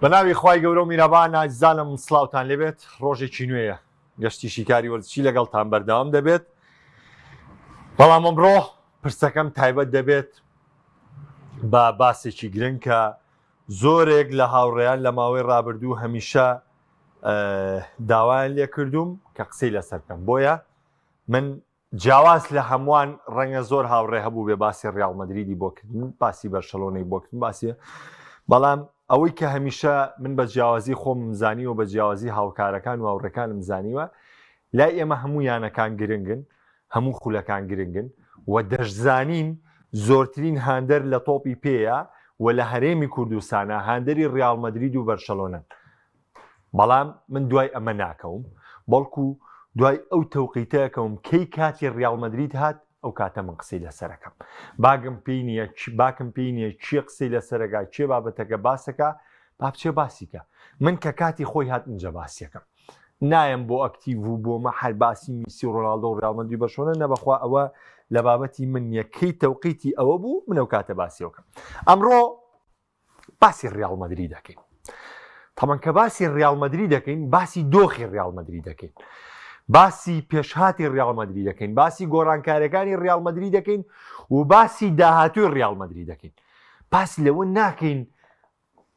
بەناوی خوای گەورە و میرەبان نازانم سڵاوتان لێبێت ڕۆژێکی نوێیە گەشتی شیکاری وەرزشی لەگەڵتان بەردەوام دەبێت بەڵام ئەمڕۆ پرسەکەم تایبەت دەبێت بە باسێکی گرنگ کە زۆرێک لە هاوڕێیان لە ماوەی ڕابردوو هەمیشە داوایان لێ کردوم کە قسەی لەسەر بکەم بۆیە من جیاواز لە هەمووان ڕەنگە زۆر هاوڕێ هەبوو بێ باسی ڕیاڵ مەدریدی بۆکردن باسی بەرشەلۆنەی بۆکردن باسیە بەڵام ئەوەی کە هەمیشە من بە جیاوازی خۆم زانی و بە جیاوازی هاوکارەکان و هاوڕێکانم زانیوە لای ئێمە هەموو یانەکان گرنگن هەموو خولەکان گرنگن و دەشزانین زۆرترین هاندەر لە تۆپی پێیە و لە هەرێمی کوردستانە هاندەری ڕیاڵ مەدرید و بەرشەلۆنەن بەڵام من دوای ئەمە ناکەوم بەڵکو دوای ئەو تەوقیتەکەم کەی کاتی ڕیاڵ مەدرید هات ئەو کاتە من قسەی لەسەرەکەم باکم پێی نییە چی قسەی لەسەرەکە چێ بابەتەکە باسەکە با بچێ باسیکە من کە کاتی خۆی هات اینجا باسیەکەم نایم بۆ ئەکتیڤ و بۆمە هەر باسی میسی و ڕۆناڵدۆ و ڕیاڵ مەدرید بەرشەلۆنە نەبەخوا ئەوە لە بابەتی من یەکەی تەوقیتی ئەوە بوو من ئەو کاتە باسیەوەکەم ئەمڕۆ باسی ڕیاڵ مەدرید دەکەین تەمەن کە باسی ڕیاڵ مەدرید دەکەین باسی دۆخی ڕیاڵ مەدرید دەکەین باسی پێشهاتی ڕیاڵ مەدرید دەکەین باسی گۆڕانکاریەکانی ڕیاڵ مەدرید دەکەین و باسی داهاتوی ڕیاڵ مەدرید دەکەین باس لەوە ناکەین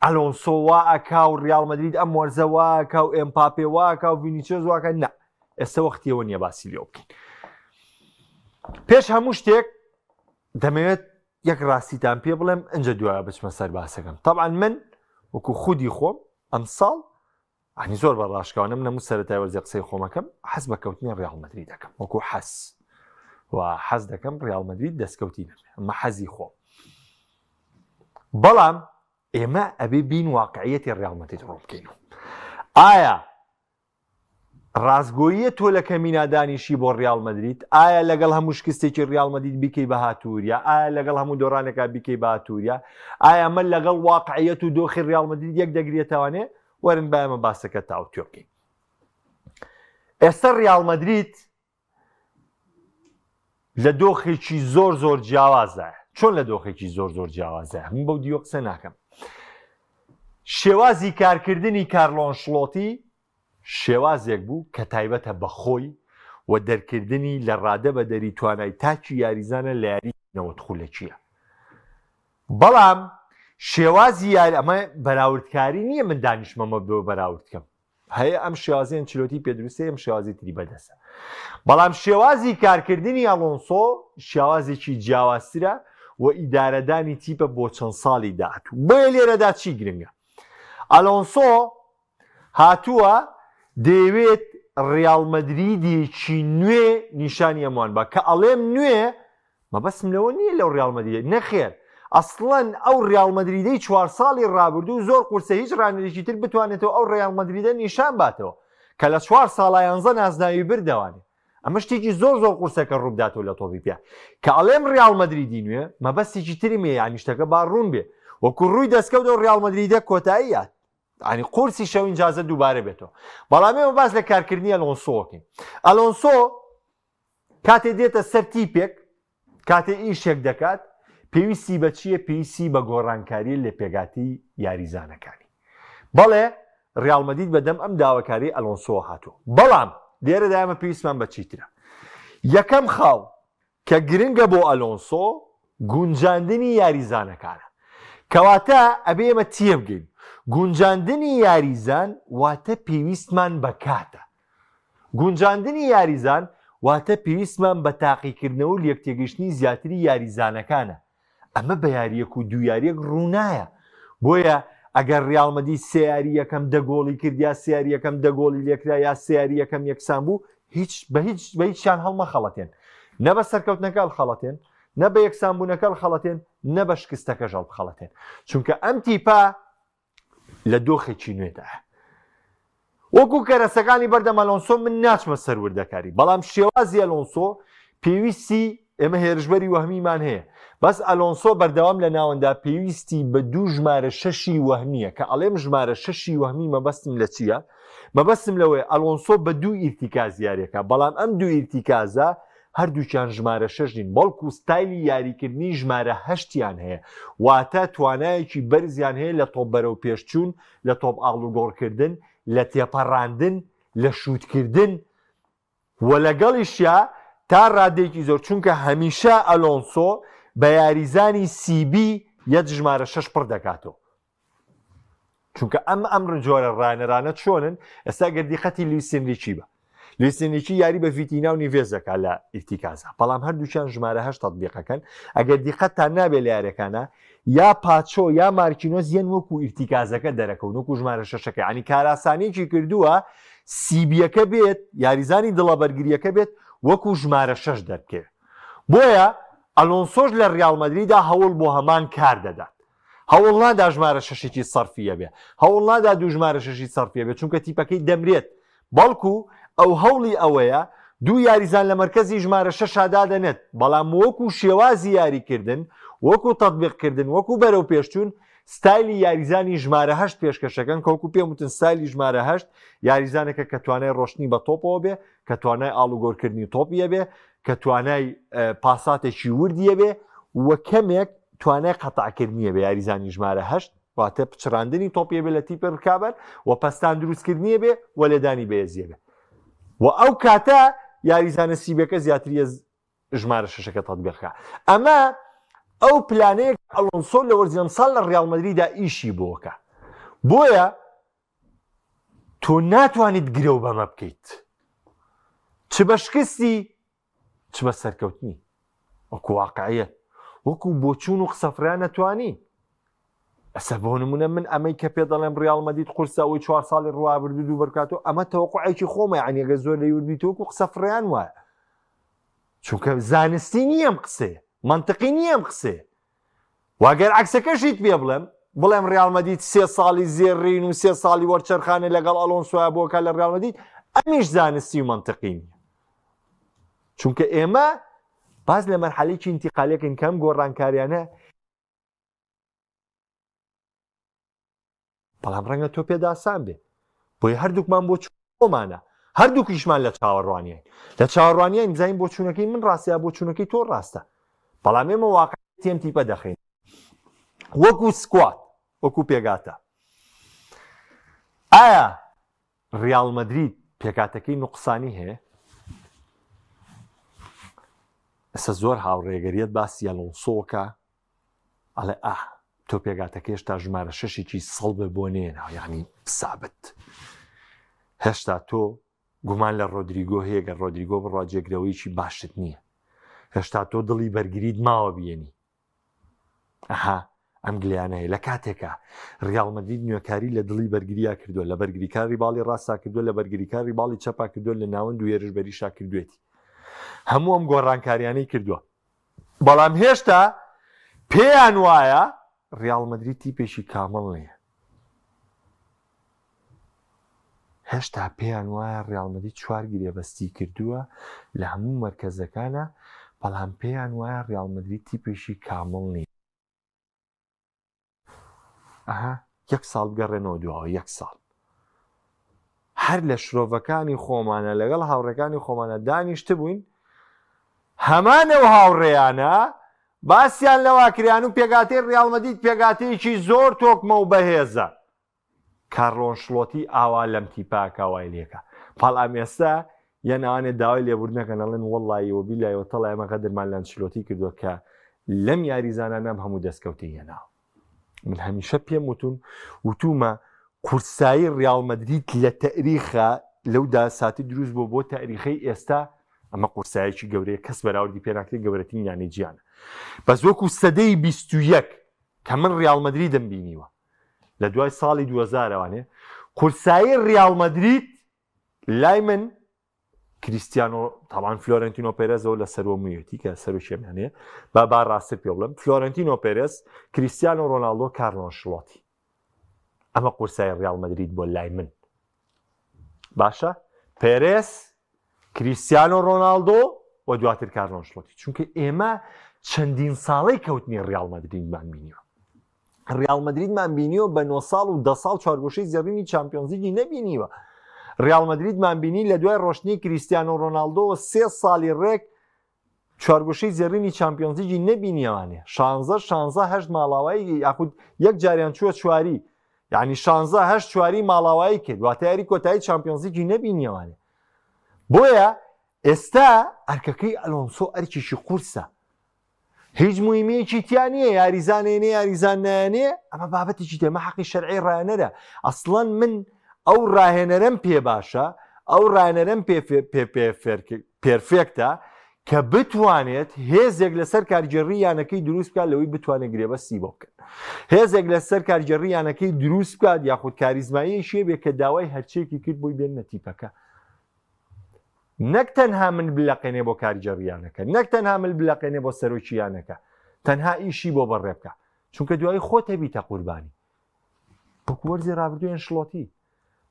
ئەلۆنسۆ وا ئەکا و ڕیاڵ مەدرید ئەم وەرزە وا ئەکا و ئێمپاپێ وا ئەکا و ڤینیسیۆس وا ئەکا نا ئێستا وەختیەوە نییە باسی لێ بکەین پێش هەموو شتێک دەمەوێت یەک ڕاستیتان پێ بڵێم ئەنجە دوایە بچمە سەر باسەکەم طبعاً من وەکو خودی خۆم ئەم ساڵ عنی زۆر بە ڕاشکاوانم نەموو سەرەتای وەرزی قسەی خۆمەکەم حەز بە کەوتنی ڕیاڵ مەدرید دەکەم وەکو حەز و حەز دەکەم ڕیاڵ مەدرید دەستکەوتی نەبێ ئەمە حەزی خۆم بەڵام ئێمە ئەبێ بین واقعیەتی ڕیاڵ مەدرید ڕوون بکەین ئایا ڕازگۆییە تۆ لە کەمینادانیشی بۆ ڕیاڵ مەدرید ئایا لەگەڵ هەموو شکستێکی ڕیاڵ مەدرید بیکەی بە هاتووریا ئایا لەگەڵ هەموو دۆڕانێکا بیکەی بە هاتووریا ئایا من لەگەڵ واقعیەت و دۆخی ڕیاڵ مەدرید یەک دەگرێتەوانێ وەرن با ئێمە باسەکە تاوتێ بکەین ئێستا ڕیاڵ مەدرید لە دۆخێکی زۆر جیاوازە چۆن لە دۆخێکی زۆر جیاوازە من بەو دیوە قسە ناکەم شێوازی کارکردنی کارلۆ ئەنشڵۆتی شێوازێک بوو کە تایبەتە بە خۆی و دەرکردنی لە ڕادە بە دەری توانای تاکی یاریزانە لە یاری نەوەتخولە چییە بەڵام شێوازی یاری ئەمە بەراوردکاری نییە من دانیشمەمە بۆ بەراورد بکەم هەیە ئەم شێوازی ئەنچلۆتی پێدروستە ئەم شێوازی تری بەدەستە بەڵام شێوازی کارکردنی ئەلۆنسۆ شێوازێکی جیاوازترە و ئیدارەدانی تیپە بۆ چەند ساڵی داهاتوو بۆیە لێرەدا چی گرنگە ئەلۆنسۆ هاتووە دەیەوێت ڕیاڵ مەدریدێکی نوێ نیشانی ئەموان بە کە ئەڵێم نوێ مەبەستم لەوە نییە لەو ڕیاڵ مەدریدە نەخێر ئەسڵەن ئەو ڕیاڵ مەدریدەی 4 ساڵی ڕابردوو زۆر قورسە هیچ ڕانێکی تر بتوانێتەوە ئەو ڕیاڵ مەدریدە نیشان باتەوە کە لە 4 ساڵە 11 نازناوی بردەوانێت ئەمە شتێکی زۆر قورسەکە ڕووداتەوە لە تۆپی پێ کە ئەڵێم ڕیاڵ مەدریدی نوێ مەبەستێکی تری مێ یانی شتەکە با ڕوون بێ وەکو ڕووی دەستکەوتە ڕیاڵ مەدریدە کۆتاییات ینی قورسی شەو ئینجازە دووبارە بێتەوە بەڵام ئێمە باس لە کارکردنی ئەلۆنسۆکەین ئەلۆنسۆ کاتێ دێتە سەر تیپێک کاتێ ئیشێک دەکات پێویستی بە چییە پێویستی بە گۆڕانکاری لە پێگاتی یاریزانەکانی بەڵێ ڕیاڵ مەدرید بەدەم ئەم داواکاری ئەلۆنسۆ هاتووە بەڵام لێرەدا ئێمە پێویستمان بە چیترە یەکەم خاڵ کە گرنگە بۆ ئەلۆنسۆ گونجاندنی یاریزانەکانە کەواتە ئەبێ ئێمە تێ بگەین گونجاندنی یاریزان واتە پێویستمان بە کاتە گونجاندنی یاریزان واتە پێویستمان بە تاقیکردنەوە و یەکتێگەشتنی زیاتری یاریزانەکانە ئەمە بە یاریەک و دوویاریەک ڕوونایە بۆیە ئەگەر ڕیاڵ مەدرید سێ یاری یەکەم 10 گۆڵی کرد یا سێ یاری یەکەم 10 گۆڵی لێکرا یا سێ یاری یەکەم یەکسان بوو بە هیچیان هەڵمە خەڵەتێن نە بە سەرکەوتنەکە خەڵەتێن نە بە یەکسانبوونەکە خەڵەتێن نە بە شکستەکە ژەڵ بخەڵەتێن چونکە ئەم تیپە لە دۆخێکی نوێدا وەکو کەرەسەکانی بەردەم ئەلۆنسۆ من ناچمە سەروردەکاری بەڵام شێوازی ئەلۆنسۆ پێویستی ئێمە هێرشبەری وەهمیمان هەیە بەس ئەلۆنسۆ بەردەوام لە ناوەندا پێویستی بە 2 ژمارە 6 وەهمیە کە ئەڵێم ژمارە 6 وەهمی مەبەستم لە چییە؟ مەبەستم لەوەیە ئەلۆنسۆ بە 2 ئیرتیکاز یاریەکە بەڵام ئەم 2 ئیرتیکازە هەردووکیان ژمارە 6 نین بەڵکو ستایلی یاریکردنی ژمارە 8یان هەیە واتە توانایەکی بەرزیان هەیە لە تۆپ بەرەو پێشچوون لە تۆپ ئاڵوگۆڕکردن لە تێپەڕاندن لە شووتکردن و لەگەڵیشیا تا ڕادێکی زۆر چونکە هەمیشە ئەلۆنسۆ بە یاریزانی سیبی یەک ژمارە 6 پڕ دەکاتەوە چونکە ئەم جۆرە ڕانەرانە چۆنن ئێستا گەردیقەتی لویس ئێنریکی بە لویس ئێنریکی یاری بە ڤیتینا و نیڤێز دەکات لە ئیرتیکازە بەڵام هەردووچیان ژمارە 8 تەطبیقەکەن ئەگەر دیقەتتان نابێت لە یاریەکانە یا پاچۆ یا مارکینۆز یەن وەکو ئیرتیکازەکە دەرەکەون وەکو ژمارە 6ەکە ینی کاراسانێکی کردووە سیبیەکە بێت یاریزانی دڵەبەرگریەکە بێت وەکو ژمارە 6 دەرکێت بۆیە ئەلۆنسۆش لە ڕیال مەدریددا هەوڵ بۆ هەمان کار دەدات هەوڵ نادا ژمارە 6 سەرفیە بێ هەوڵ نادا دوو ژمارە 6 سەرفیە بێت چونکە تیپەکەی دەمرێت بەڵکو ئەو هەوڵی ئەوەیە دوو یاریزان لە مەرکەزی ژمارە 6 دادەنێت بەڵام وەکو شێوازی یاریکردن وەکو تەطبیقکردن وەکو بەرەو پێشچوون ستایلی یاریزانی ژمارە 8 پێشکەشەکەن کەوکو پێم وتن ستایلی ژمارە 8 یاریزانێکە کە توانای ڕۆشتنی بە تۆپەوە بێ کە توانای ئاڵوگۆڕکردنی تۆپیە بێ کە توانای پاساتێکی وردیە بێ و کەمێک توانای قەتعکردنیە بێ یاریزانی ژمارە 8 واتە پچڕاندنی تۆپیە بێ لە تیپە ڕکابەر و پەستان دروستکردنیە بێ و لێدانی بەهێزیە بێ و ئەو کاتە یاریزانە سیبەکە زیاتریە ژمارە 6ەکە تەطبیقەکە ئەمە ئەو پلانەیە ئەلۆنسۆ لە وەرزی ئەمساڵ لە ڕیال مەدریددا ئیشی بۆکە بۆیە تۆ ناتوانیت گرەو بەمە بکەیت چ بە شکستی چ بە سەرکەوتنی وەکو واقعیەت وەکو بۆچوون و قسەفران نەتوانی ئەسە بۆ نمونە من ئەمەی کە پێ دەڵێم ڕیال مەدرید قورسە ئەوەی 4 ساڵی ڕوابردوو دوو بەرکاتەوە ئەمە تەوەقوعێکی خۆمە یعنی ئەگەر زۆر لە یوربیتەوە وەکو قسەفران وایە چونکە زانستی نییە ئەم قسەیە منطقی نییە ئەم قسەیە واگەر عکسەکەشیت پێ بڵێم ڕیال مەدرید 3 ساڵی زێڕین و 3 ساڵی وەرچەرخانە لەگەڵ ئەلۆنسۆیە بۆکە لە ڕیال مەدرید ئەمیش زانستی و منطقی نییە چونکە ئێمە باز لە مەرحەلەیەکی ئینتیقالێکین کەم گۆڕانکاریانە بەڵام ڕەنگە تۆ پێداسان بێ بۆی هەردووکمان بۆ چۆمانە هەردووکیشمان لە چاوەڕوانیین لە چاوەڕوانیان زین بۆ چوونەکەی من ڕاستە بۆ چوونەکەی تۆ ڕاستە بەڵام ئێمە واقعیەتیم تیپە دەخین وەکو سکوات وەکو پێگاتە ئایا ڕیال مەدرید پێکاتەکەی نوقسانی هەیە ئەسە زۆر هاوڕێگەریت باسی ئەلۆنسۆکە ئەڵێ تۆ پێگاتەکە هێشتا ژمارە 6 سەڵبە بۆ نێنا یعنی سابت هێشتا تۆ گومان لە ڕۆدریگۆ هەیە گە ڕۆدریگۆ بڕواجێگرەوەیکی باشت نییە هێشتا تۆ دڵی بەرگریت ماوە بێنی ئەم گلیانە هەیە لە کاتێکە ڕیال مەدرید نوێکاری لە دڵی بەرگریا کردووە لە بەرگریکاری باڵی ڕاستا کردووە لە بەرگریکاری باڵی چەپا کردووە لە ناوەند و هێرش بەریشا کردوێتی هەموو ئەم گۆڕانکاریانەی کردووە بەڵام هێشتا پێیان وایە ڕیال مەدرید تیپێکی کامەڵ نییە هێشتا پێیان وایە ڕیال مەدرید 4 گرێبەستی کردووە لە هەموو مەرکەزەکانە بەڵام پێیان وایە ڕیال مەدرید تیپێکی کامەڵ نییە یەک ساڵ بگەڕێنەوە دووەوە 1 ساڵ هەر لە شرۆڤەکانی خۆمانە لەگەڵ هاوڕێکانی خۆمانە دانیشت بووین هەمانە و هاوڕێیانە باسییان لەواکریان و پێگاتەی ڕیال مەدرید پێگاتەیەکی زۆر تۆکمە و بەهێزە کارلۆ ئەنشلۆتی ئاوا لەم تیپاکە وای لێکە بەڵام ئێستا یەناوانێ داوای لێبوردنەکەن ئەڵێن وەڵڵایەوە بیلایەوە تەڵای ئەمە قەدرمان لە ئەنشلۆتی کردووە کە لەم یاریزانە نەم هەموو دەستکەوتی هێناوە من هەمیشە پێم وتومە قورسایی ڕیال مەدرید لە تەریخە لەودا ساتی دروست بۆ تاریخەی ئێستا ئەمە قورسایەکی گەورەیە کەس بەراوردی پێناکرێت گەورەترین یانەی گیانە بەس وەکو سەدەی 21 کە من ڕیال مەدریدم بینیوە لە دوای ساڵی 2000وانێ قورسایی ڕیال مەدرید لای من کریستیانۆ تاوان فلۆرنتینۆ پێرێزەوە لە سەرۆمیەتی کە سەرۆشیێمانەیە با ڕاستە پێ بڵم فلۆرنتینۆ پێرێز کریستیانۆ ڕۆناڵدۆ کارلۆ ئەنشلۆتی ئەمە قورسای ڕیال مەدرید بۆ لای من باشە پێرێز کریستیانۆ ڕۆناڵدۆ و دواتر کارلۆ ئەنشلۆتی چونکە ئێمە چەندین ساڵەی کەوتنی ڕیال مەدریدمان بینیوە ڕیال مەدریدمان بینیوە بە 9 ساڵ و 10 ساڵ چوارگۆشەی زەڕینی چامپیۆنز لیگی نەبینیوە ڕیال مەدریدمان بینی لە دوای ڕۆشتنی کریستیانۆ ڕۆناڵدۆ 3 ساڵی ڕێک چوارگۆشەی زێڕینی چامپیۆنز لیگی نەبینیەوانێ 16 ماڵاوایی یاخود یەک جاریان چووە چواری یعنی 16 چواری ماڵاوایی کرد واتە یاری کۆتایی چامپیۆنز لیگی نەبینیەوانێ بۆیە ئێستا ئەرکەکەی ئەلۆنسۆ ئەرکیشی قورسە هیچ مویمەیەکی تیا نییە یاریزانێنێ یاریزان نایانێ ئەمە بابەتێکی دەمە حەقی شەرعی ڕایەنەرە ئەسڵەن من ئەو ڕاهێنەرەم پێ باشە ئەو ڕایەنەرەم پێرفێکتە کە بتوانێت هێزێک لەسەر کارگەڕی یانەکەی دروست بکات لەوەی بتوانێت گرێبەستی بۆ بکەن هێزێک لەسەر کارگەڕی یانەکەی دروست بکات یاخود کاریزمایی شێبێک کە داوای هەرچێکی کرد بۆی بێن نەتیپەکە نەک تەنها من بلەقێنێ بۆ کارگەڕیانەکە نەک تەنها من بلەقێنێ بۆ سەرۆکییانەکە تەنها ئیشی بۆ بەڕێ بکە چونکە دوایی خۆت هەبیتە قوربانی وەرزی ڕابردووی ئەنشلۆتی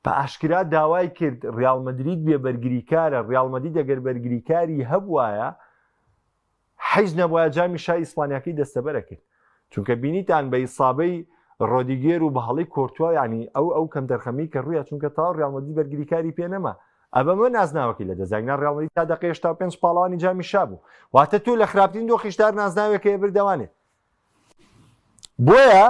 بە ئاشکرا داوای کرد ڕیال مەدرید بێ بەرگریکارە ڕیال مەدرید ئەگەر بەرگریکاری هەبوایە حیز نەبووایە جامی شای ئیسپانیاکەی دەستەبەرە کرد چونکە بینیتان بە ئیسابەی ڕۆدیگێر و بە هەڵی کۆرتوا ینی ئەو کەم دەرخەمی کە ڕوویە چونکە تاو ڕیال مەدرید بەرگریکاری پێ نەما ئەبەمە نازناوەکی لە دەزانیان ڕیال مەدرید تا دەقەی 85 پاڵەوانی جامی شا بوو واتە تۆ لە خراپترین دۆخیشدار نازناوێکە بردەوانێ بۆیە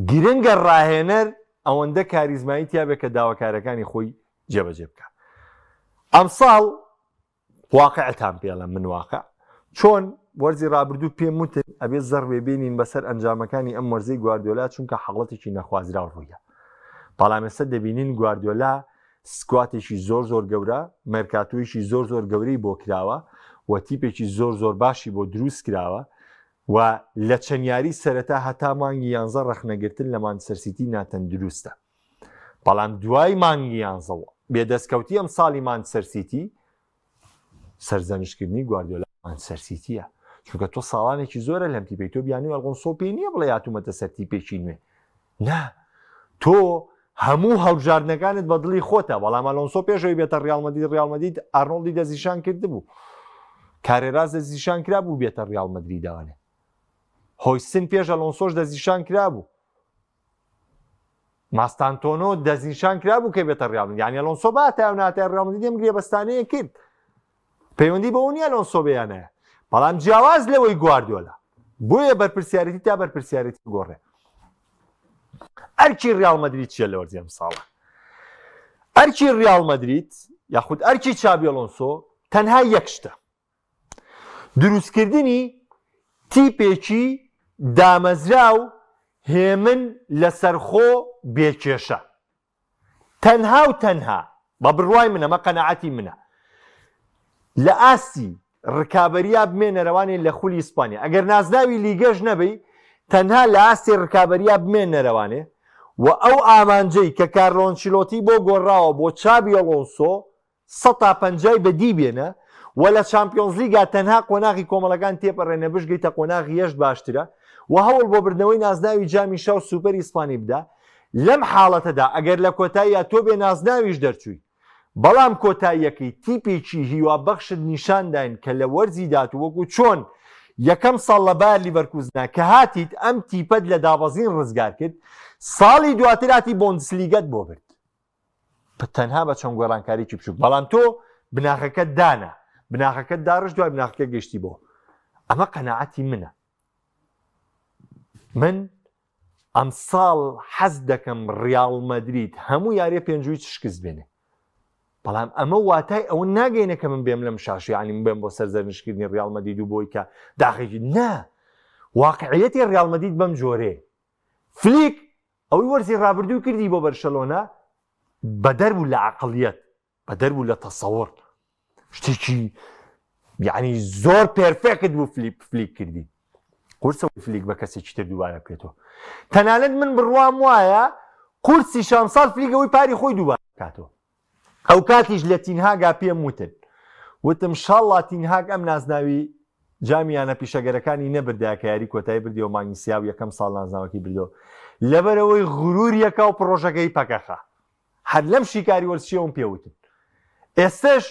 گرنگە ڕاهێنەر ئەوەندە کاریزمایی تیابێت کە داواکارەکانی خۆی جێبەجێ بکە ئەمساڵ واقعتان پێڵە من واقع چۆن وەرزی ڕابردوو پێم وتن ئەبێ زەڕ بێبینین بەسەر ئەنجامەکانی ئەم وەرزەی گواردیۆلا چونکە حەڵەتێکی نەخوازرا ڕوویە بەڵام ئێستا دەبینین گواردیۆلا سکواتێکی زۆر گەورە مەرکاتۆیشی زۆر گەورەی بۆ کراوە و تیپێکی زۆر باشی بۆ دروست کراوە و لە چەندیاری سەرەتا هەتا مانگی 11 ڕەخنەگرتن لە مانچستەر سیتی ناتەن دروستە بەڵام دوای مانگی 11 بێدەستکەوتی ئەم ساڵی مانچستەر سیتی سەرزەنشکردنی گواردیۆلا مانچستەر سیتیە چونکە تۆ ساڵانێکی زۆرە لەم تیپەی تۆ بیانی ئەلغۆنسۆ پێی نییە بڵێ هاتوومەتە سەر تیپێکی نوێ نا تۆ هەموو هەڵبژاردنەکانت بە دڵی خۆتە بەڵام ئەلۆنسۆ پێشەوەی بێتە ڕیال مەدرید ئارنۆڵدی دەزیشان کردبوو کارێراز دەزیشان کرا بوو بێتە ڕیال مەدریدەوانێ هۆیسن پێش ئەلۆنسۆش دەزیشان کرابوو ماستانتۆنۆ دەزیشان کرابوو کە بێتە ڕیال مەدرید یعنی ئەلۆنسۆ باتە ئەو ناتە ڕیال مەدرید ئەم گرێبەستانەیە کرد پەیوەندی بەوە نیە ئەلۆنسۆ بەیانەیە بەڵام جیاواز لەوەی گواردیۆلا بۆیە بەرپرسیارەتی تا بەرپرسیارەتی گۆڕێ ئەرکی ڕیال مەدرید چیە لە وەرزی ئەم ساڵە ئەرکی ڕیال مەدرید یاخود ئەرکی چابی ئەلۆنسۆ تەنها یەک شتە دروستکردنی تیپێکی دامەزرا و هێمن لەسەرخۆ بێکێشە تەنها بە بڕوای منە مە قەنەعەتی منە لە ئاستی ڕکابەریا بمێنەرەوانێ لە خولی ئیسپانیا ئەگەر نازناوی لیگەش نەبی تەنها لە ئاستی ڕکابەریا بمێنەرەوانێ و ئەو ئامانجەی کە کارلۆ ئەنچیلۆتی بۆ گۆڕاوە بۆ چابی ئەلۆنسۆ 150 بەدی بێنە و لە چامپیۆنز لیگا تەنها قۆناغی کۆمەڵەکان تێپەڕێنە بشگەیتە قۆناغی هێشت باشترە و هەوڵ بۆ بردنەوەی نازناوی جامی شا و سوپەر ئیسپانی بدا لەم حاڵەتەدا ئەگەر لە کۆتاییە تۆ بێ نازناویش دەرچووی بەڵام کۆتاییەکەی تیپێکی هیوا بەخشت نیشانداین کە لە وەرزی دات وەکو چۆن یەکەم ساڵ لە بایر لیڤەرکوزنا کە هاتیت ئەم تیپەت لە دابەزین ڕزگار کرد ساڵی دواتر هاتی بۆندسلیگەت بۆ برد تەنها بە چەند گۆڕانکاریی بچووک بەڵام تۆ بناغەکەت دانا بناغەکەت داڕژ دوای بناغەکە گەشتی بۆ ئەمە قەنەعەتی منە من ئەم ساڵ حەز دەکەم ڕیال مەدرید هەموو یاریە پێنجووی شکست بێنێ بەڵام ئەمە واتای ئەوە ناگەینە کە من بێم لەم شاشی عنی من بێم بۆ سەرزەرنشکردنی ڕیال مەدرید و بۆی کە داخێکی نا واقعیەتی ڕیال مەدرید بەم جۆرێ فلیک ئەوەی وەرزی ڕابردوو کردی بۆ بەرشەلۆنا بەدەر بوو لە عەقڵیەت بەدەر بوو لە تەسەووڕ شتێکی یعنی زۆر پێرفێکت بوو فلیک کردی قورسەوەی فلیک بە کەسێکی تر دووبارە بکرێتەوە تەنانەت من بڕوام وایە قورسی شەم ساڵ فلیکەوەی پاری خۆی دووبارە بکاتەوە ئەو کاتیش لە تینهاگا پێم وتم شاڵڵا تینهاگ ئەم نازناوی جامیانە پیشەگەرەکانی نەبردایە کە یاری کۆتایی بردیەوە مانگی سیا و یەکەم ساڵ نازناوەکەی بردەوە لەبەرەوەی غروریەکە و پرۆژەکەی پەکەخە هەر لەم شیکاری وەرزشیەوەم پێوتن ئێستش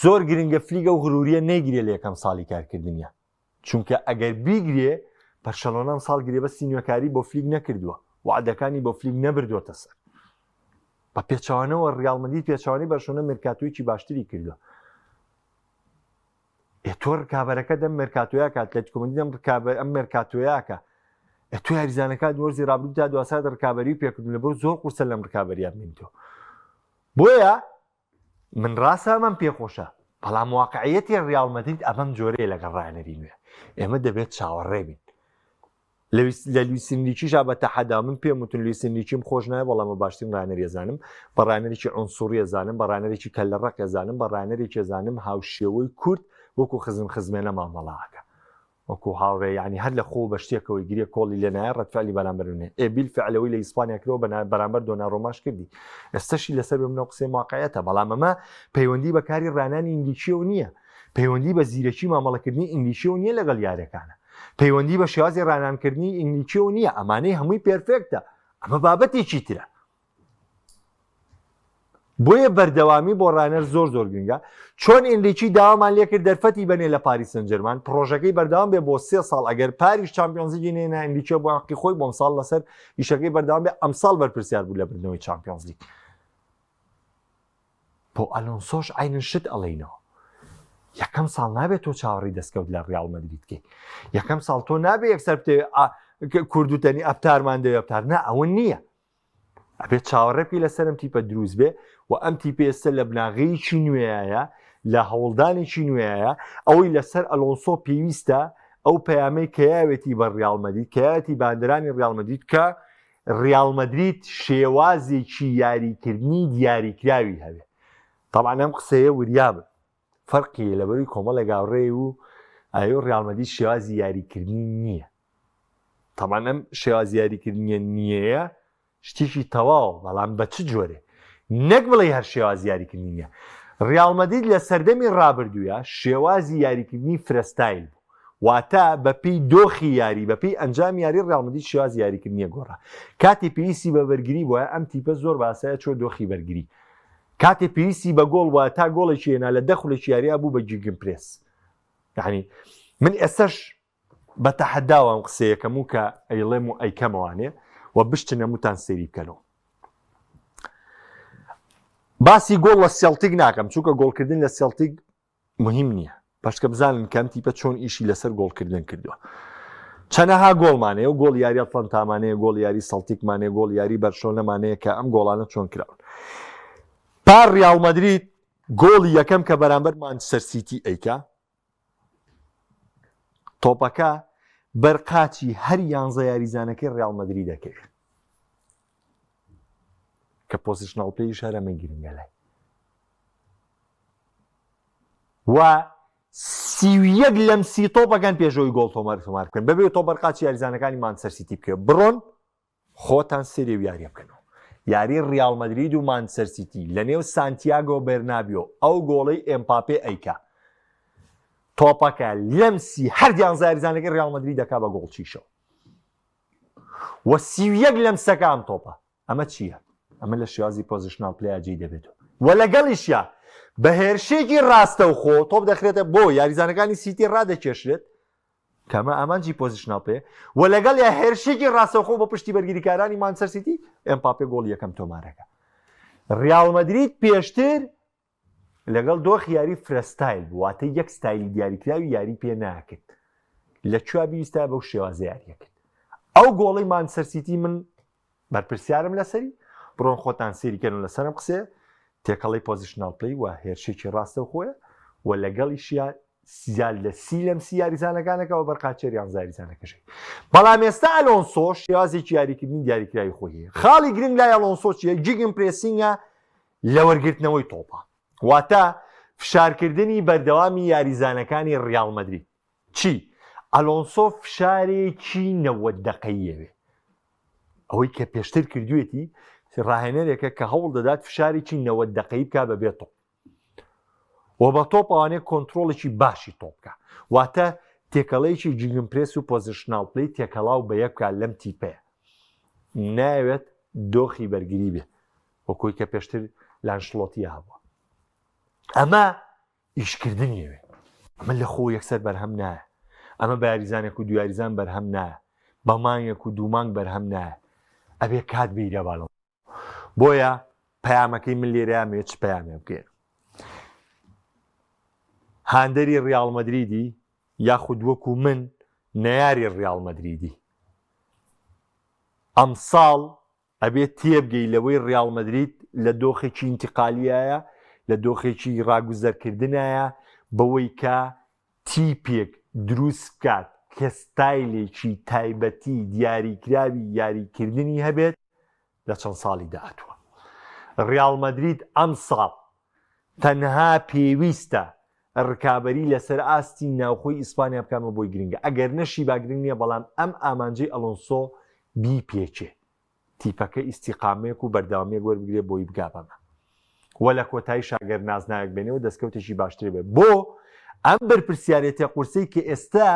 زۆر گرنگە فلیگە و غروریە نەیگرێ لە یەکەم ساڵی کارکردنیە چونکە ئەگەر بیگرێ بەرشەلۆنە ئەم ساڵ گرێبەستی نوێکاری بۆ فلیگ نەکردووە وعدەکانی بۆ فلیگ نەبردووەتە سەر بە پێچەوانەوە ڕیال مەدرید پێچەوانەی بەرشەلۆنە مێرکاتۆیەکی باشتری کردووە تۆ ڕکابەرەکە دەم مێرکاتۆیاکە ئەتلێتیکۆ مەدرید ئەم مێرکاتۆیاکە تۆ یاریزانەکە وەرزی ڕابردوو تا دواسا ڕکابەری پێکردن لەبەر زۆر قورسە لەم ڕکابەریە بینیتەوە بۆیە من ڕاستە ئەمەم پێخۆشە بەڵام واقعیەتی ڕیال مەدرید ئەمەم جۆرەیە لەگەڵ ڕایەنەری نوێ ئێمە دەبێت چاوەڕێ بین لە لویس ئێنریکیشا بە تەحەدا من پێم وتن لویس ئێنریکیم خۆش نایە بەڵام باشترین ڕایەنەری ئەزانم بە ڕایەنەرێکی عنسووری ئەزانم بە ڕایەنەرێکی کەللەڕەق ئەزانم بە ڕایەنەرێکی ئەزانم هاوشێوەی کورد وەکو خزمێنە مامەڵاکە وەکو هاوڕێ یعنی هەر لە خۆ بە شتێکەوەی گرێ کۆڵی لێنایە ڕەتفعلی بەرامبەرونێ ئێبیل فعلەوەی لە ئیسپانیا کرۆ بەرامبەر دۆناڕۆماش کردی ئێستاشی لەسەر بمنەوە قسەی واقعیەتە بەڵام ئەمە پەیوەندی بە کاری ڕانانی ئینگلیزیەوە نییە پەیوەندی بە زیرەکی مامەڵەکردنی ئینگلیزیەوە نییە لەگەڵ یاریەکانە پەیوەندی بە شێوازی ڕانانکردنی ئینگلیزیەوە نییە ئەمانەی هەمووی پێرفێکتە ئەمە بابەتێکی ترە بۆیە بەردەوامی بۆ ڕانەر زۆر گرنگە چۆن ئێنریکی داوامان لێ کرد دەرفەتی بنێ لە پاریس سن ژەرمان پرۆژەکەی بەردەوام بێ بۆ 3 ساڵ ئەگەر پاریس چامپیۆنز لیگ نێنا ئێنریکی بۆ حەقی خۆی بۆم ساڵ لەسەر ئیشەکەی بەردەوام بێ ئەم ساڵ بەرپرسیار بوو لە بردنەوەی چامپیۆنز لیگ بۆ ئەلۆنسۆش عینن شت ئەڵێنەوە یەکەم ساڵ نابێت تۆ چاوەڕی دەستکەوت لە ڕیال مەدرید بکەیت یەکەم ساڵ تۆ نابێت یەکسەر کوردوتەنی ئەبتارمان دەوێ ئەبتار نا ئەوە نییە ئەبێت چاوەڕێکی لەسەرم تیپە دروست بێ و ئەم تیپە ئێستا لە بناغەیەکی نوێیە لە هەوڵدانێکی نوێیە ئەوەی لەسەر ئەلۆنسۆ پێویستە ئەو پەیامەی کەیاوێتی بە ڕیال مەدرید کەیاوێتی باندرانی ڕیال مەدرید کە ڕیال مەدرید شێوازێکی یاریکردنی دیاریکراوی هەبێ طبعا ئەم قسەیە وریابن فەرقی لەبەروی کۆمەڵە گاوڕێ و ئایا ڕیال مەدرید شێوازی یاریکردنی نییە طبعا ئەم شێوازی یاریکردنیە نییە شتێکی تەواو بەڵام بە چ جۆرێ نەک بڵێ هەر شێوازی یاریکردنی نییە ڕیال مەدرید لە سەردەمی ڕابردوویە شێوازی یاریکردنی فرەستایل بوو واتە بەپێی دۆخی یاری بەپێی ئەنجام یاری ڕیال مەدرید شێوازی یاریکردنیە گۆڕا کاتی پێویستی بە بەرگری بۆیە ئەم تیپە زۆر باسایە چۆ دۆخی بەرگری کاتێ پێویستی بە گۆڵ وە تا گۆڵێکی هێنا لە دەخولێکی یاریە بوو بە جیگن پرێس یعنی من ئێستش بە تەحەداوە ئەم قسەیەکەم و کە ئەیڵێم و ئەیکەمەوانێ و بشتە نەموتان سەیری بکەنەوە باسی گۆڵ لە سێڵتیک ناکەم چونکە گۆڵکردن لە سێڵتیک مهم نییە باشکە بزانن کەم تیپە چۆن ئیشی لەسەر گۆڵکردن کردووە چەنەها گۆڵمانەیە و گۆڵ یاری ئەتڵەنتامانەیە گۆڵ یاری سەڵتیکمانەیە گۆڵ یاری بەرشۆنەمانەیە کە ئەم گۆڵانە چۆن کراون پار ڕیال مەدرید گۆڵی یەکەم کە بەرامبەر مانچستەر سیتی ئەیکا تۆپەکە بەرقاچی هەر 11 یاریزانەکەی ڕیال مەدرید دەکەوێت کە پۆزیشناڵ پێیش هەرەمە گرنگە لای و 31 لەم 30 تۆپەکان پێشەوەی گۆڵ تۆمار بکەن بەبێ تۆ بەرقاچی یاریزانەکانی مانچستەر سیتی بکەوێت بڕۆن خۆتان سێری و یاریە بکەنەوە یاری ڕیال مەدرید و مانچستەر سیتی لە نێو سانتیاگۆ بێرنابیۆ ئەو گۆڵەی ئێمپاپێ ئەیکا تۆپەکە لەم هەر 11 یاریزانەکەی ڕیال مەدرید دەکا بە گۆڵچیشەوە و 31 لەم سەکە ئەم تۆپە ئەمە چییە؟ ئەمە لە شێوازی پۆزیشنال پلەیاجی دەبێتەوە و لەگەڵیشە بە هێرشێکی ڕاستە و خۆ تۆپ دەخرێتە بۆ یاریزانەکانی سیتی ڕادەکێشرێت کەمە ئامانجی پۆزیشنال پێ و لەگەڵ یا هێرشێکی ڕاستەوخۆ بە پشتی بەرگریکارانی مانچستەر سیتی ئێمپاپێ گۆڵ یەکەم تۆمارەکە ڕیال مەدرید پێشتر لەگەڵ دۆخ یاری فرەستایل واتە یەک ستایلی دیاریکراوی یاری پێ ناکرد لەکوێ بیستە بەو شێوازە یاریە کرد ئەو گۆڵی مانچستەر سیتی من بەرپرسیارم لەسەری بڕۆن خۆتان سێریکەن و لەسەرم قسێ تێکەڵی پۆزیشنال پلەی و هێرشێکی ڕاستە خۆیە و لەگەڵیشیە زیاد لە 30 لەم 30 یاریزانەکانەکەەوە بەرقاچێری 11 یاریزانەکەشی بەڵام ئێستا ئەلۆنسۆ شێوازێکی یاریکردنی دیاریکراوی خۆیە خاڵی گرنگ لای ئەلۆنسۆ چیە جیگن پرێسینگە لە وەرگرتنەوەی تۆپە واتە فشارکردنی بەردەوامی یاریزانەکانی ڕیال مەدرید چی ئەلۆنسۆ فشارێکی 90 دقەیەوێ ئەوەی کە پێشتر کردوێتی ڕاهێنەرێکە کە هەوڵ دەدات فشارێکی 90 دقەی بکا بەبێ تۆپ و بە تۆپ ئەوانەیە کۆنتترۆڵێکی باشی تۆپکە واتە تێکەڵەیەکی جیگن پرێس و پۆزیشنال پلەی تێکەڵاو بە یەککە لەم تیپەیە ناوێت دۆخی بەرگری بێ وەکۆی کە پێشتر لانشلۆتی هەبووە ئەمە ئیشکردنیەوێ ئەمە لە خۆ یەکسەر بەرهەم نایە ئەمە بە یاریزانێک و دویاریزان بەرهەم نایە بە مانگێک و دوومانگ بەرهەم نایە ئەبێ کات بیرە باڵەوە بۆیە پەیامەکەی من لێرەیە مێ چ پەیامێ بکەین هاندەری ڕیاڵ مەدریدی یاخود وەکو من نەیاری ڕیاڵ مەدریدی ئەم ساڵ ئەبێت تێبگەی لەوەی ڕیاڵ مەدرید لە دۆخێکی ئینتقالیایە لە دۆخێکی ڕاگوزەرکردنایە بەوەی کە تیپێک دروست بکات کە ستایلێکی تایبەتی دیاریکراوی یاریکردنی هەبێت لە چەند ساڵی داهاتووە. ڕیاڵ مەدرید ئەم ساڵ تەنها پێویستە ڕکابەری لەسەر ئاستی ناوخۆی ئیسپانیا بکامە بۆی گرنگە ئەگەر نەشی باگرنگ نییە بەڵام ئەم ئامانجەی ئەلۆنسۆ بیپێچێ تیپەکە ئیستیقامەیەک و بەردەوامێک وەربگرێ بۆی بگابەمە وە لە کۆتایی شاگەر نازناوێک بێنەوە دەستکەوتێکی باشترێ بێت بۆ ئەم بەرپرسیارەتە قورسەی کە ئێستا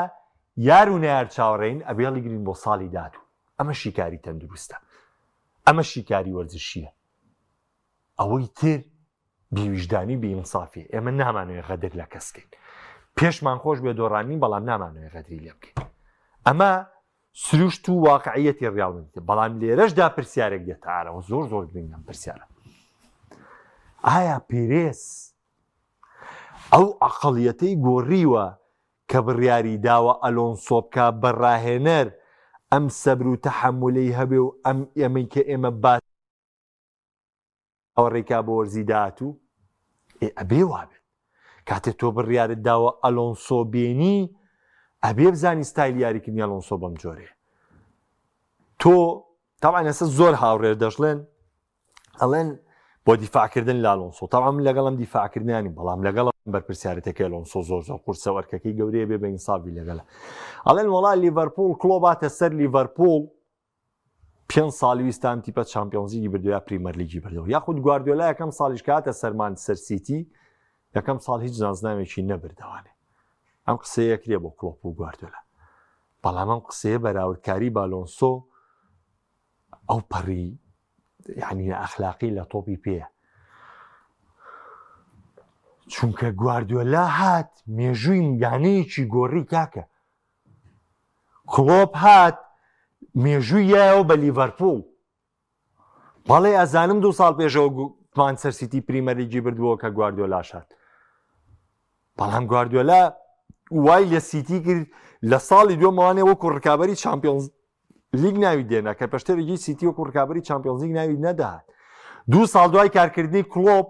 یار و نەیار چاوەڕێین ئەبێڵی گرین بۆ ساڵی داهاتوو. ئەمە شیکاری تەندروستە، ئەمە شیکاری وەرزشیە، ئەوەی تر بیویژدانی بێئینسافیە. ئێمە نامانوێت غەدر لە کەسکەین، پێشمان خۆش بێ دۆڕانی بەڵام نامانوێت غەدری لێ بکەین. ئەمە سروشت و واقعیەتی ڕیاڵ مەدرید بەڵام لێرەشدا پرسیارێک دێتە ئارەوە زۆر گرنگم پرسیارە ئایا پێرێز ئەو عەقڵیەتەی گۆڕیوە کە بڕیاری داوە ئەلۆنسۆ بکە بەڕاهێنەر ئەم سەبر و تەحەممولەی هەبێ و ئەم ئێمەی کە ئێمە بات ئەو ڕێکا بۆ وەرزی داهاتوو ئەبێ وابێت کاتێک تۆ بڕیارت داوە ئەلۆنسۆ بێنی ئەبێ بزانی ستایل یاریکردنی ئەلۆنسۆ بەم جۆرێ. تۆ تاوان ئێستا زۆر هاوڕێر دەژڵێن ئەڵێن بۆ دیفاعکردن لە ئەلۆنسۆ تاوان من لەگەڵم دیفاعکردنیانی بەڵام لەگەڵ بەرپرسیارەتەکە ئەلۆنسۆ زۆر قورسە وەرکەکەی گەورەیە بێ بە ئینسافی لەگەڵە ئەڵێن وەڵای لیڤەرپوڵ کڵۆ باتە سەر لیڤەرپوڵ 5 ساڵی ویستان تیپە چامپیۆنزیگی بردو یا پریمەر لیگی بردەوە یاخود گواردیۆلا یەکەم ساڵیش کاتە سەرمان سەرسیتی یەکەم ساڵ هیچ نازناوێکی نەبردەوانێ. ئەم قسەیە کرێ بۆ کڵۆپ و گواردیۆلا بەڵام ئەم قسەیە بەراوردکاری بە ئەلۆنسۆ ئەو پەڕی یعنی ئەخلاقی لە تۆپی پێیە چونکە گواردیۆلا هات مێژووی میانەیەکی گۆڕی کاکە کڵۆپ هات مێژوویەوە بە لیڤەرپوڵ بەڵێ ئەزانم 2 ساڵ پێشەوە مانچستەر سیتی پریمەر لیگی بردووە کە گواردیۆلا شات بەڵام گواردیۆلا وای لە سیتی کرد لە ساڵی دووەمەوانێ وەکو ڕکابەری چامپیۆنز لیگ ناوی دێنا کە پێشترێکی سیتی وەکو ڕکابەری چامپیۆنز لیگ ناوی نەداهات 2 ساڵ دوای کارکردنی کڵۆپ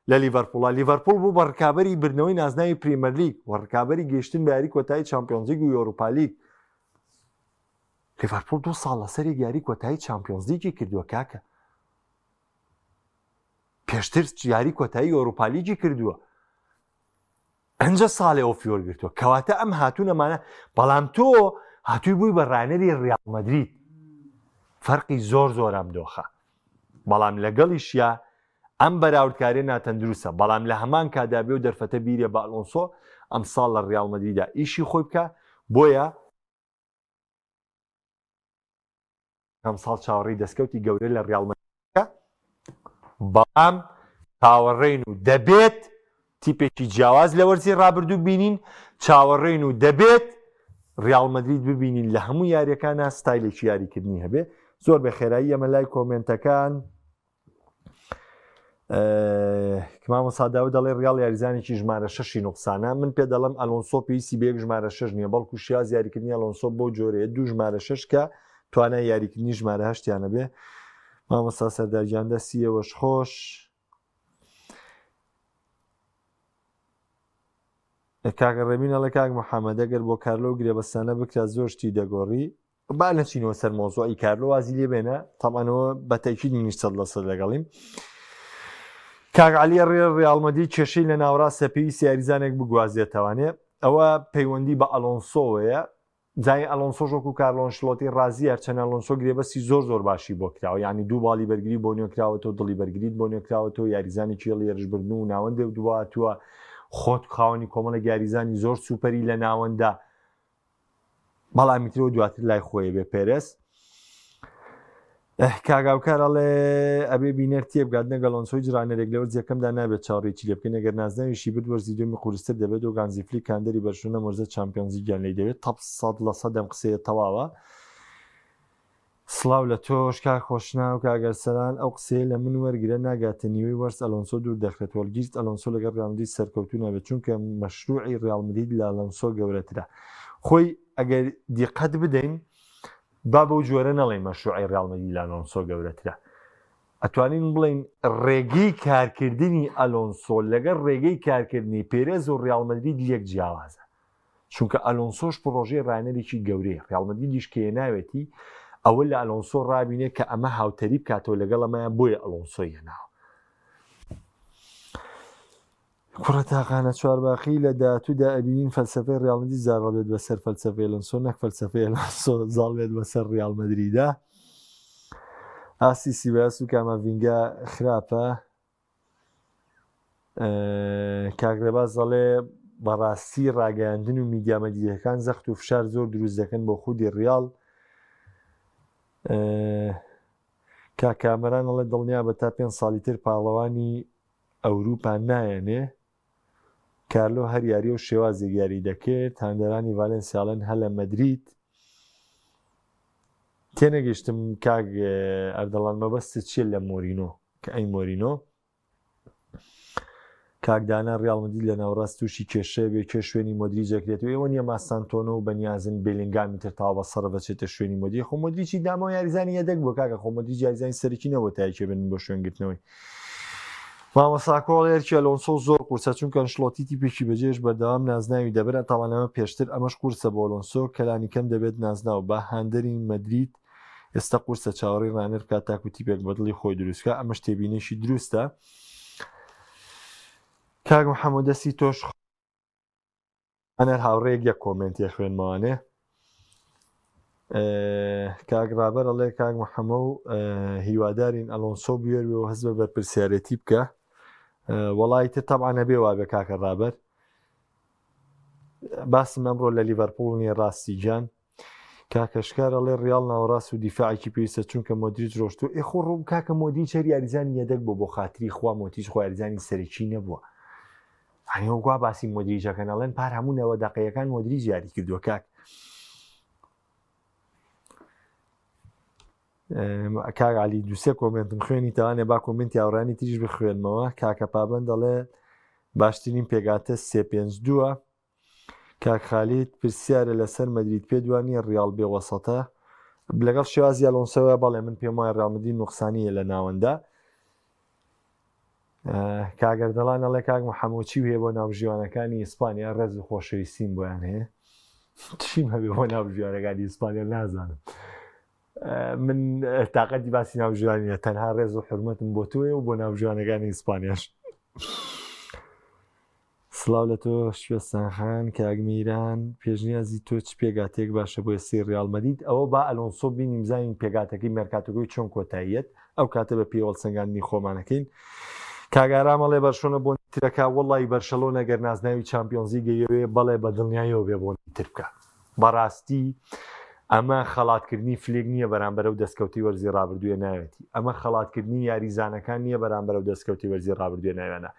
لە لیڤەرپوڵ بوو بە ڕکابەری بردنەوەی نازناوی پریمەر لیگ و ڕکابەری گەیشتن بە یاری کۆتایی چامپیۆنز لیگ و یۆروپا لیگ. لیڤەرپوڵ 2 ساڵ لەسەر یاری کۆتایی چامپیۆنز لیگی کردووە کاکە پێشتر یاری کۆتایی یۆروپا لیگی کردووە ئەنجە ساڵێ ئۆفیۆر گرتووە کەواتە ئەم هاتوو نەمانە بەڵام تۆ هاتووی بووی بە ڕانەری ڕیاڵ مەدرید فەرقی زۆر ئەم دۆخە بەڵام لەگەڵیشیا ئەم بەراوردکاریە ناتەندروستە بەڵام لە هەمان کادا بێ و دەرفەتە بیرێ بە ئەلۆنسۆ ئەم ساڵ لە ڕیاڵ مەدریددا ئیشی خۆی بکە بۆیە ئەم ساڵ چاوەڕێی دەستکەوتی گەورە لە ڕیاڵ مەدریدە بەڵام چاوەڕێین و دەبێت تیپێکی جیاواز لە وەرزی ڕابردوو بینین چاوەڕێین و دەبێت ڕیاڵ مەدرید ببینین لە هەموو یاریەکانە ستایلێکی یاریکردنی هەبێ. زۆر بە خێرایی ئەمە لای کۆمنتەکان مامۆستا داود دەڵێ ڕیاڵ یاریزانێکی ژمارە 6 نوقسانە من پێ دەڵم ئەلۆنسۆ پێویستی بە یەک ژمارە 6 نییە بەڵکو شیاز یاریکردنی ئەلۆنسۆ بۆ جۆرەیە 2 ژمارە 6 کە توانای یاریکردنی ژمارە 8یانە بێ. مامۆستا سەردارجان دەستیەوەش خۆش کاکە ڕێبین ئەڵێ کاک محەممەد ئەگەر بۆ کارلۆ گرێبەستانە بکرا زۆر شتی دەگۆڕی با نەچینەوە سەر مۆزۆی کارلۆ وازی لێ بێنە تەمانەوە بە تەکید منیش 100% لەگەڵیم. کاک عەلی ڕیاڵ مەدرید کێشەی لە ناوەڕاستە پێویستی یاریزانێک بگوازێتەوانێ ئەوە پەیوەندی بە ئەلۆنسۆوەیە جای ئەلۆنسۆ ژۆک و کارلۆ ئەنشلۆتی ڕازی هەرچەند ئەلۆنسۆ گرێبەستی زۆر باشی بۆ کراوە یعنی 2 باڵی بەرگری بۆ نوێکراوەتەوە دڵی بەرگریت بۆ نوێکراوەتەوە یاریزانی کێڵی هێرشبردن و ناوەندێ دواتووە خۆت خاوەنی کۆمەڵە یاریزانی زۆر سوپەری لە ناوەندا بەڵامی ترەوە دواتر لای خۆی بێ پێرس کاگاوکار ئەڵێ ئەبێ بینەر تێبگات نەگەڵ ئەلۆنسۆی جرانەرێک لە وەرزیەکەمدا نابێت چاوەڕێکی لێ بکەین ئەگەر نازناویشی برد وەرزی دومی قورستر دەبێت و گانزیفلی کاندەری بەرشونە مۆرزە چامپیۆنزی گیان لی دەوێت تەپ 100% ئەم قسەیە تەواوە سڵاو لە تۆش کاک خۆشناو کاگەرسەران ئەو قسەیە لە من وەرگرە ناگاتە نیوەی وەرس ئەلۆنسۆ دوور دەخرێت وەرگیست ئەلۆنسۆ لەگەڵ ڕیال مەدرید سەرکەوتوو نابێت چونکە مەشروعی ڕیال مەدرید لە ئەلۆنسۆ گەورەترە خۆی ئەگەر دیقەت بدەین با بەو جۆرە نەڵێن مەشروعی ڕیال مەدرید لە ئەلۆنسۆ گەورەترە ئەتوانین بڵین ڕێگەی کارکردنی ئەلۆنسۆ لەگەڵ ڕێگەی کارکردنی پێرێز و ڕیال مەدرید یەک جیاوازە چونکە ئەلۆنسۆش پرۆژەی ڕایەنەرێکی گەورەیە ڕیال مەدریدیش کە هێناوێتی ئەوە لە ئەلۆنسۆ ڕابینێ کە ئەمە هاوتەری بکاتەوە لەگەڵ ئەمەیان بۆیە ئەلۆنسۆ هێناوە کوڕە تاقانە چوارباخی لە داهاتوودا ئەبینین فەلسەفەی ڕیال مەدرید زاڕەبێت بەسەر فەلسەفەی ئەلۆنسۆ نەک فەلسەفەی ئەلۆنسۆ زاڵبێت بەسەر ڕیال مەدریدە ئاسی سیباس و کاماڤینگا خراپە کاگرێباز دەڵێ بەڕاستی ڕاگەیاندن و میدیا مەدیەکان زەخت و فشار زۆر دروست دەکەن بۆ خودی ڕیال کاکامەران ئەڵێ دڵنیا بە تا 5 ساڵی تر پاڵەوانی ئەوروپا نایەنێ کارلۆ هەر یاری و شێوازێک یاری دەکرد هاندەرانی ڤالێنسیاڵەن هە لە مەدرید تێنەگەیشتم کاک ئەردەڵان مەبەستت چیە لە مۆرینۆ کە ئەی مۆرینۆ کاکدانا ڕیال مەدرید لە ناوڕاست تووشی کێشەیە بێ کێ شوێنی مۆدریجەکرێتەوە ئێوە نیە ماستانتۆنۆ و بەنیازن بێلینگامی تر تاوا بەسەڕ بەچێتە شوێنی مۆدری خۆ مۆدریچی دامەوە یاریزانی یەدەک بۆ کاکە خۆ مۆدریج یاریزانی سەرەکی نەبوو تایکێ بن بۆ شوێنگرتنەوەی مامەساکۆڵێرکی ئەلۆنسۆ زۆر قورسە چونکە ئەنشلۆتی تیپێکی بەجێش بەردەوام نازناوی دەبرە تاوانەمە پێشتر ئەمەش قورسە بۆ ئەلۆنسۆ کەلانی کەم دەبێت نازناو بە هاندەری مەدرید ئێستا قورسە چاوەڕی ڕانەر بکات تاکو تیپێک بەدڵی خۆی دروستکە ئەمەش تێبینێشی دروستە کاک محەممەد دەستی تۆش ئەنەر هاوڕێک یەک کۆمنتی خوێنمەوانێ کاک ڕابەر ئەڵێ کاک محەممە و هیوادارین ئەلۆنسۆ بێوێ و هەست بە بەرپرسیارەتی بکە وەڵی تر تەبعا نەبێ وابێ کاکە ڕابەر باسم ئەمڕۆ لە لیڤەرپوڵ نیە ڕاستی جان کاکەشکار ئەڵێ ڕیال ناوەڕاست و دیفاعێکی پێویستە چونکە مۆدریج ڕۆشتووە ئێخۆ ڕوو کاکە مۆدریج هەر یاریزانی یەدەک بۆ خاتری خوا مۆتیج خۆ یاریزانی سەرەکی نەبووە هەنیەوە گوا باسی مۆدریجەکەن ئەڵێن پار هەموونەوە دەقەیەکان مۆدریج یاری کردووە کاک کاک علی دووسێ کۆمنتم خوێنی تاوانێ با کۆمنتی هاوڕانی تریش بخوێنمەوە کاکە پابەند دەڵێ باشترین پێگاتە 3-5-2 کاک خالید پرسیارە لەسەر مەدرید پێ دوانیە ڕیال بێوەسەتە لەگەڵ شێوازی ئەلۆنسۆوە بەڵێ من پێم وایە ڕیال مەدرید نوقسانیە لە ناوەندا کاگەردەڵان ئەڵێ کاک محەممەد چی هەیە بۆ ناوژیوانەکانی ئیسپانیا ڕێز و خۆشەویستیم بۆیان هەیە چیم هەبێ بۆ ناوژیوانەکانی ئیسپانیا نازانم من تااقەتی باسی ناوژیوانیە تەنها ڕێز و حرمەتم بۆ تۆیە و بۆ ناوژیوانەکانی ئیسپانیاش سڵاو لە تۆ شوێستانخان کاگمیران پێشنیازی تۆ چ پێگاتێک باشە بۆ ئێستی ڕیال مەدرید ئەوە با ئەلۆنسۆ بینیم زانین پێگاتەکەی مێرکاتۆگۆی چۆن کۆتاییەت ئەو کاتە بە پێوەڵ سنگاندنی خۆمانەکەین کاگارامەڵێ بەرشۆنە بۆ ترەکە وەڵی بەرشەلۆنە گەر نازناوی چامپیۆنزی گەیەوێ بەڵێ بە دڵنیایەوە بێ بۆ تر بکە بەڕاستی ئەمە خەڵاتکردنی فلێک نییە بەرامبەرە و دەستکەوتی وەرزی ڕابردوویە ناوێتی ئەمە خەڵاتکردنی یاریزانەکان نییە بەرامبەرە و دەستکەوتی وەرزی ڕابردوویە ناوێنە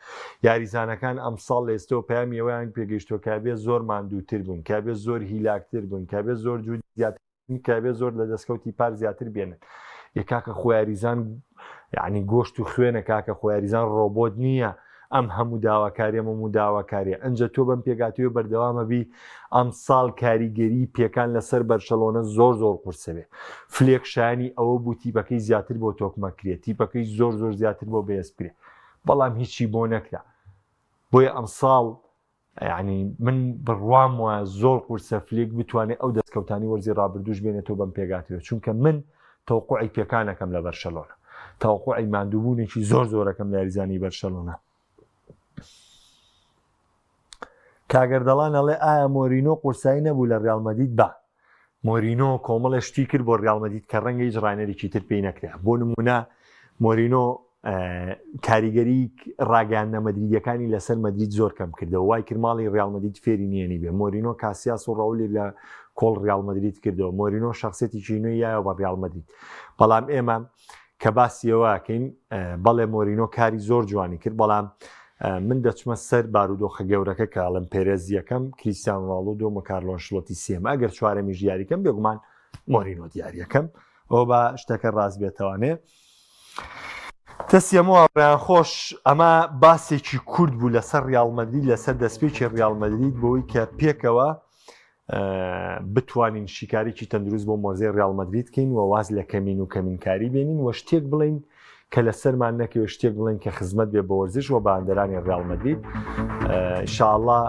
یاریزانەکان ئەمساڵ لە ئێستەوە پامی ئەویان پێگەیشتووە کابێ زۆر ماندووتر بوون کابێ زۆر هیلاکتر بوون کابێ زۆر جوود زیاتر کابێ زۆر لە دەستکەوتی پار زیاتر بێنن یەکاکە خۆیاریزان یعنی گۆشت و خوێنە کاکە خۆیاریزان ڕۆبۆت نییە ئەم هەموو داواکاری ئەمەموو داواکاریە ئەنجە تۆ بەم پێگاتیەوە بەردەوامە بی ئەم ساڵ کاریگەری پێکان لەسەر بەرشەلۆنە زۆر قورسەوێ فلێک شانی ئەوە بوو تیپەکەی زیاتر بۆ تۆکمەکرێت تیپەکەی زۆر زیاتر بۆ بەهێزکرێ بەڵام هیچی بۆ نەکرا بۆیە ئەم ساڵ یعنی من بڕوام وایە زۆر قورسە فلێک بتوانێت ئەو دەستکەوتانی وەرزی ڕابردووش بێنێتەوە بەم پێگاتیەوە چونکە من تەوقعی پێکانەکەم لە بەرشەلۆنە تەوقعی ماندووبوونێکی زۆرەکەم لە یاریزانی بەرشەلۆنە کاگەردەڵان ئەڵێ ئایا مۆرینۆ قورسایی نەبوو لە ڕیال مەدرید بە مۆرینۆ کۆمەڵێ شتی کرد بۆ ڕیال مەدرید کە ڕەنگە هیچ ڕایەنەرێکی تر پێی نەکرا بۆ نمونە مۆرینۆ کاریگەری ڕاگەیاندنە مەدریدیەکانی لەسەر مەدرید زۆر کەم کردەوە وای کرد ماڵی ڕیال مەدرید فێری نیەنی بێ مۆرینۆ کاسیاس و ڕەولی لە کۆڵ ڕیال مەدرید کردەوە مۆرینۆ شخصێتێکی نوێی یایە بە ڕیال مەدرید بەڵام ئێمە کە باسیەوەکەین بەڵێ مۆرینۆ کاری زۆر جوانی کرد بەڵام من دەچمە سەر بارودۆخە گەورەکە کاڵم پێرێز یەکەم کریستیان ڕۆناڵدۆ و کارلۆ ئەنشلۆتی سێمە ئەگەر چوارەمی ژیاریکەم بێگومان مۆرینۆ دیاریەکەم ئەو بە شتەکە ڕاست بێتەوانێ. تەسیەمەوە ڕیان خۆش ئەمە باسێکی کورد بوو لەسەر ریاڵ مەدرید لەسەر دەستپێکی ریاڵ مەدرید بۆی کە پێکەوە بتوانین شیکارێکی تەندروست بۆ مۆزەی ریاڵ مەدرید بکەین و واز لە کەمین و کەمینکاری بێنین و شتێک بڵین کە لەسەرمان نەکەوێت شتێک بڵین کە خزمەت بێ بە وەرزش و بە ئەندەرانی ریاڵ مەدرید. ئینشاءڵڵا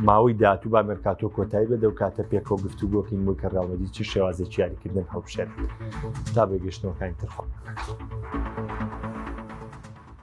ماوەی داهاتوو با مێرکاتۆ کۆتایی بێت و کاتە پێکەوە گفتوگۆکەین بۆی کە ریاڵ مەدرید چ شێوازێکی یاریکردن هەڵبژێت تا بێگەشتنەوەکانی تر خۆ